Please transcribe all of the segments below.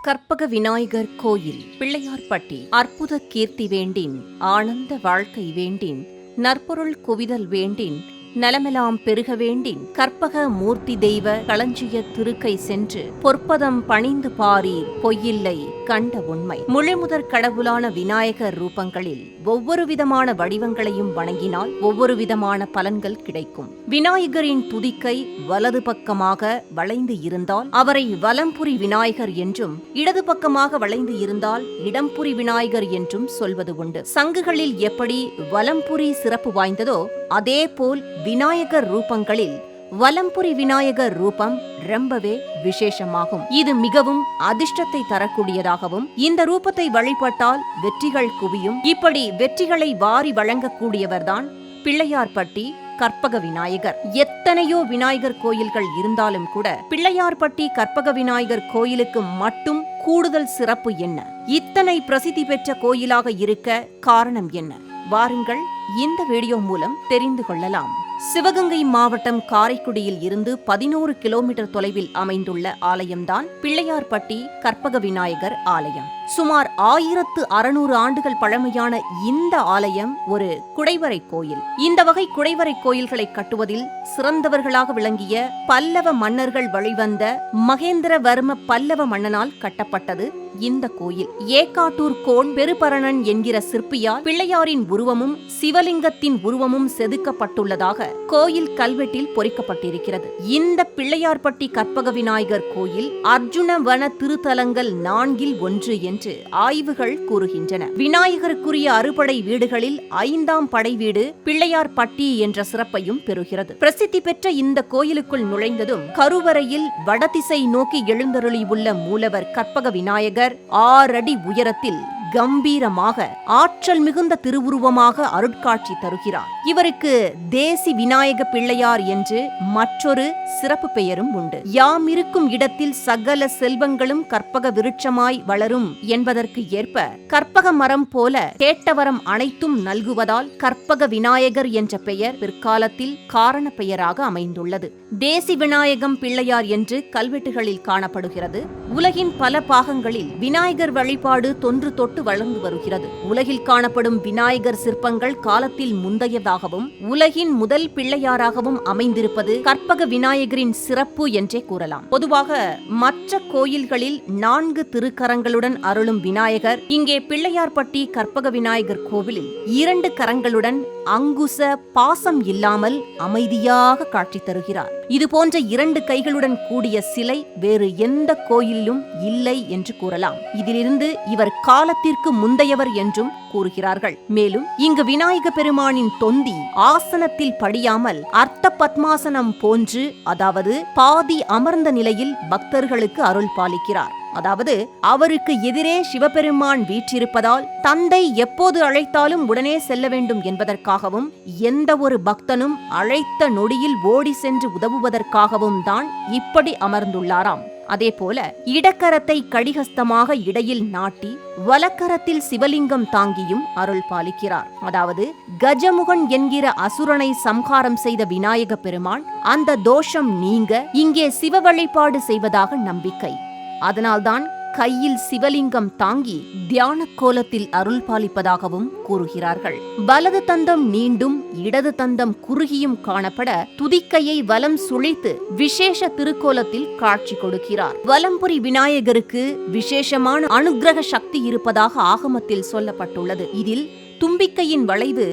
கற்பக விநாயகர் கோயில் பிள்ளையார்பட்டி. அற்புத கீர்த்தி வேண்டின், ஆனந்த வாழ்க்கை வேண்டின், நற்பொருள் குவிதல் வேண்டின், நலமெலாம் பெருக வேண்டின், கற்பக மூர்த்தி தெய்வ களஞ்சிய திருக்கை சென்று பொற்பதம் பணிந்து பாரீர் பொய்யில்லை கண்ட உண்மை. முழுமுதற் கடவுளான விநாயகர் ரூபங்களில் ஒவ்வொரு விதமான வடிவங்களையும் வணங்கினால் ஒவ்வொரு விதமான பலன்கள் கிடைக்கும். விநாயகரின் துதிக்கை வலது பக்கமாக வளைந்து இருந்தால் அவரை வலம்புரி விநாயகர் என்றும், இடது பக்கமாக வளைந்து இருந்தால் இடம்புரி விநாயகர் என்றும் சொல்வது உண்டு. சங்குகளில் எப்படி வலம்புரி சிறப்பு வாய்ந்ததோ அதேபோல் விநாயகர் ரூபங்களில் வலம்புரி விநாயகர் ரூபம் ரொம்பவே விசேஷமாகும். இது மிகவும் அதிர்ஷ்டத்தை தரக்கூடியதாகவும், இந்த ரூபத்தை வழிபட்டால் வெற்றிகள் குவியும். இப்படி வெற்றிகளை வாரி வழங்கக்கூடியவர்தான் பிள்ளையார்பட்டி கற்பக விநாயகர். எத்தனையோ விநாயகர் கோயில்கள் இருந்தாலும் கூட பிள்ளையார்பட்டி கற்பக விநாயகர் கோயிலுக்கு மட்டும் கூடுதல் சிறப்பு என்ன? இத்தனை பிரசித்தி பெற்ற கோயிலாக இருக்க காரணம் என்ன? வாருங்கள் இந்த வீடியோ மூலம் தெரிந்து கொள்ளலாம். சிவகங்கை மாவட்டம் காரைக்குடியில் இருந்து 11 கிலோமீட்டர் தொலைவில் அமைந்துள்ள ஆலயம்தான் பிள்ளையார்பட்டி கற்பக விநாயகர் ஆலயம். சுமார் 1600 ஆண்டுகள் பழமையான இந்த ஆலயம் ஒரு குடைவரை கோயில். இந்த வகை குடைவரை கோயில்களை கட்டுவதில் சிறந்தவர்களாக விளங்கிய பல்லவ மன்னர்கள் வழிவந்த மகேந்திரவர்ம பல்லவ மன்னனால் கட்டப்பட்டது இந்த கோயில். ஏகாட்டூர் கோன் பெருபரணன் என்கிற சிற்பியால் பிள்ளையாரின் உருவமும் சிவலிங்கத்தின் உருவமும் செதுக்கப்பட்டுள்ளதாக கோயில் கல்வெட்டில் பொறிக்கப்பட்டிருக்கிறது. இந்த பிள்ளையார்பட்டி கற்பக விநாயகர் கோயில் அர்ஜுன வன திருத்தலங்கள் 4இல் 1 என்று ஆய்வுகள் கூறுகின்றன. விநாயகருக்குரிய அறுபடை வீடுகளில் 5ஆம் படை வீடு பிள்ளையார்பட்டி என்ற சிறப்பையும் பெறுகிறது. பிரசித்தி பெற்ற இந்த கோயிலுக்குள் நுழைந்ததும் கருவறையில் வடதிசை நோக்கி எழுந்தருளியுள்ள மூலவர் கற்பக விநாயகர் 6 அடி உயரத்தில் கம்பீரமாக ஆற்றல் மிகுந்த திருவுருவமாக அருட்காட்சி தருகிறார். இவருக்கு தேசி விநாயக பிள்ளையார் என்று மற்றொரு சிறப்பு பெயரும் உண்டு. யாம் இருக்கும் இடத்தில் சகல செல்வங்களும் கற்பக விருட்சமாய் வளரும் என்பதற்கு ஏற்ப கற்பக மரம் போல கேட்டவரம் அனைத்தும் நல்குவதால் கற்பக விநாயகர் என்ற பெயர் பிற்காலத்தில் காரண பெயராக அமைந்துள்ளது. தேசி விநாயகம் பிள்ளையார் என்று கல்வெட்டுகளில் காணப்படுகிறது. உலகின் பல பாகங்களில் விநாயகர் வழிபாடு தொன்று தொட்டு வளர்ந்து வருகிறது. உலகில் காணப்படும் விநாயகர் சிற்பங்கள் காலத்தில் முந்தையதாகவும் உலகின் முதல் பிள்ளையாராகவும் அமைந்திருப்பது கற்பக விநாயகரின் சிறப்பு என்றே கூறலாம். பொதுவாக மற்ற கோயில்களில் 4 திருக்கரங்களுடன் அருளும் விநாயகர் இங்கே பிள்ளையார்பட்டி கற்பக விநாயகர் கோவிலில் 2 கரங்களுடன் அங்குச பாசம் இல்லாமல் அமைதியாக காட்சி தருகிறார். இதுபோன்ற 2 கைகளுடன் கூடிய சிலை வேறு எந்த கோயிலும் இல்லை என்று கூறலாம். இதிலிருந்து இவர் காலத்திற்கு முந்தையவர் என்றும் கூறுகிறார்கள். மேலும் இங்கு விநாயக பெருமானின் தொந்தி ஆசனத்தில் படியாமல் அர்த்த பத்மாசனம் போன்று, அதாவது பாதி அமர்ந்த நிலையில் பக்தர்களுக்கு அருள் பாலிக்கிறார். அதாவது அவருக்கு எதிரே சிவபெருமான் வீற்றிருப்பதால் தந்தை எப்போது அழைத்தாலும் உடனே செல்ல வேண்டும் என்பதற்காகவும், எந்த ஒரு பக்தனும் அழைத்த நொடியில் ஓடி சென்று உதவுவதற்காகவும் தான் இப்படி அமர்ந்துள்ளாராம். அதேபோல இடக்கரத்தை கடிகஸ்தமாக இடையில் நாட்டி வலக்கரத்தில் சிவலிங்கம் தாங்கியும் அருள் பாலிக்கிறார். அதாவது கஜமுகன் என்கிற அசுரனை சம்ஹாரம் செய்த விநாயக பெருமான் அந்த தோஷம் நீங்க இங்கே சிவ வழிபாடு செய்வதாக நம்பிக்கை. அதனால்தான் கையில் சிவலிங்கம் தாங்கி தியான கோலத்தில் அருள் பாலிப்பதாகவும் கூறுகிறார்கள். வலது தந்தம் நீண்டும் இடது தந்தம் குறுகியும் காணப்பட துதிக்கையை வலம் சுழித்து விசேஷ திருக்கோலத்தில் காட்சி கொடுக்கிறார். வலம்புரி விநாயகருக்கு விசேஷமான அனுக்கிரக சக்தி இருப்பதாக ஆகமத்தில் சொல்லப்பட்டுள்ளது. இதில் தும்பிக்கையின் வளைவு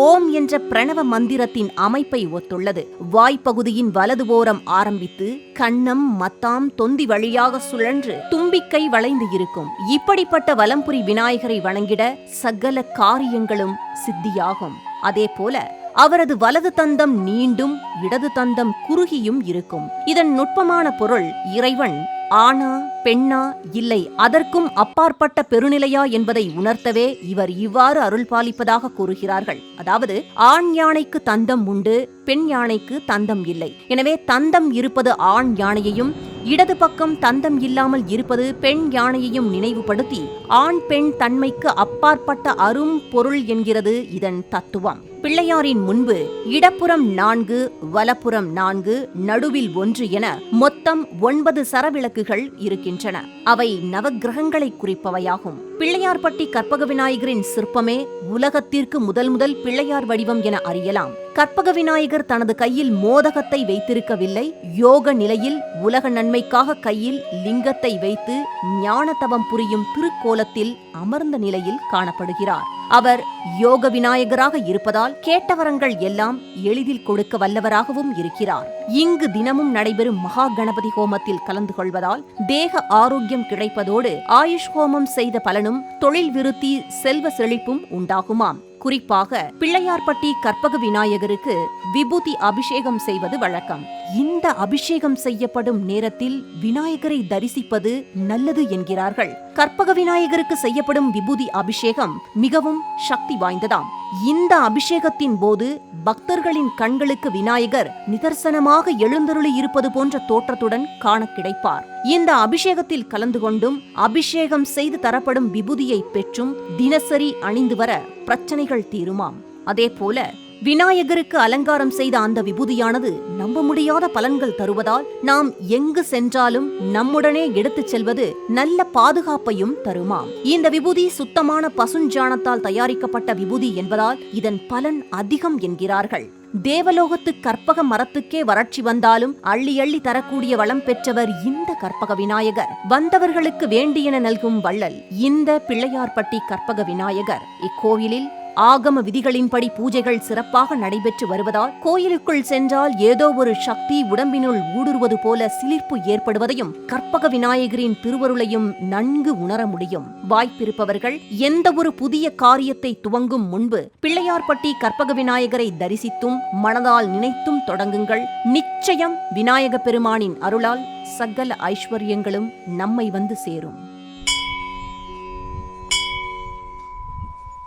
ஓம் என்ற பிரணவ மந்திரத்தின் அமைப்பை ஒத்துள்ளது. வாய்ப்பகுதியின் வலது ஓரம் ஆரம்பித்து கன்னம் மத்தாம் தொந்தி வழியாக சுழன்று தும்பிக்கை வளைந்து இருக்கும். இப்படிப்பட்ட வலம்புரி விநாயகரை வணங்கிட சகல காரியங்களும் சித்தியாகும். அதேபோல அவரது வலது தந்தம் நீண்டும் இடது தந்தம் குறுகியும் இருக்கும். இதன் நுட்பமான பொருள் இறைவன் ஆணா பெண்ணா இல்லை அதற்கும் அப்பாற்பட்ட பெருநிலையா என்பதை உணர்த்தவே இவர் இவ்வாறு அருள் பாலிப்பதாக கூறுகிறார்கள். அதாவது ஆண் யானைக்கு தந்தம் உண்டு, பெண் யானைக்கு தந்தம் இல்லை. எனவே தந்தம் இருப்பது ஆண் யானையையும் இடது பக்கம் தந்தம் இல்லாமல் இருப்பது பெண் யானையையும் நினைவுபடுத்தி ஆண் பெண் தன்மைக்கு அப்பாற்பட்ட அரும் பொருள் என்கிறது இதன் தத்துவம். பிள்ளையாரின் முன்பு இடப்புறம் 4, வலப்புறம் 4, நடுவில் 1 என மொத்தம் 9 சரவிளக்குகள் இருக்கின்றன. அவை நவக்கிரகங்களை குறிப்பவையாகும். பிள்ளையார்பட்டி கற்பக விநாயகரின் சிற்பமே உலகத்திற்கு முதல் பிள்ளையார் வடிவம் என அறியலாம். கற்பக விநாயகர் தனது கையில் மோதகத்தை வைத்திருக்கவில்லை. யோக நிலையில் உலக நன்மைக்காக கையில் லிங்கத்தை வைத்து ஞான தவம் புரியும் திருக்கோலத்தில் அமர்ந்த நிலையில் காணப்படுகிறார். அவர் யோக விநாயகராக இருப்பதால் கேட்ட வரங்கள் எல்லாம் எளிதில் கொடுக்க வல்லவராகவும் இருக்கிறார். இங்கு தினமும் நடைபெறும் மகா கணபதி ஹோமத்தில் கலந்து கொள்வதால் தேக ஆரோக்கியம் கிடைப்பதோடு ஆயுஷ் ஹோமம் செய்த பலனும் தொழில் விருத்தி செல்வ செழிப்பும் உண்டாகுமாம். குறிப்பாக பிள்ளையார்பட்டி கற்பக விநாயகருக்கு விபூதி அபிஷேகம் செய்வது வழக்கம். இந்த அபிஷேகம் செய்யப்படும் நேரத்தில் விநாயகரை தரிசிப்பது நல்லது என்கிறார்கள். கற்பக விநாயகருக்கு செய்யப்படும் விபூதி அபிஷேகம் மிகவும் சக்தி வாய்ந்ததாம். இந்த அபிஷேகத்தின் போது பக்தர்களின் கண்களுக்கு விநாயகர் நிதர்சனமாக எழுந்தருளி இருப்பது போன்ற தோற்றத்துடன் காண கிடைப்பார். இந்த அபிஷேகத்தில் கலந்து கொண்டும் அபிஷேகம் செய்து தரப்படும் விபூதியை பெற்றும் தினசரி அணிந்து வர பிரச்சனைகள் தீருமாம். அதேபோல விநாயகருக்கு அலங்காரம் செய்த அந்த விபூதியானது நம்ப முடியாத பலன்கள் தருவதால் நாம் எங்கு சென்றாலும் நம்முடனே எடுத்துச் செல்வது நல்ல பாதுகாப்பையும் தருமாம். இந்த விபூதி சுத்தமான பசுஞ்சாணத்தால் தயாரிக்கப்பட்ட விபூதி என்பதால் இதன் பலன் அதிகம் என்கிறார்கள். தேவலோகத்து கற்பக மரத்துக்கே வறட்சி வந்தாலும் அள்ளி அள்ளி தரக்கூடிய வளம் பெற்றவர் இந்த கற்பக விநாயகர். வந்தவர்களுக்கு வேண்டியன நல்கும் வள்ளல் இந்த பிள்ளையார்பட்டி கற்பக விநாயகர். இக்கோயிலில் ஆகம விதிகளின்படி பூஜைகள் சிறப்பாக நடைபெற்று வருவதால் கோயிலுக்குள் சென்றால் ஏதோ ஒரு சக்தி உடம்பினுள் ஊடுருவது போல சிலிர்ப்பு ஏற்படுவதையும் கற்பக விநாயகரின் திருவருளையும் நன்கு உணர முடியும். வாய்ப்பிருப்பவர்கள் எந்த ஒரு புதிய காரியத்தை துவங்கும் முன்பு பிள்ளையார்பட்டி கற்பக விநாயகரை தரிசித்தும் மனதால் நினைத்தும் தொடங்குங்கள். நிச்சயம் விநாயக பெருமானின் அருளால் சகல ஐஸ்வர்யங்களும் நம்மை வந்து சேரும்.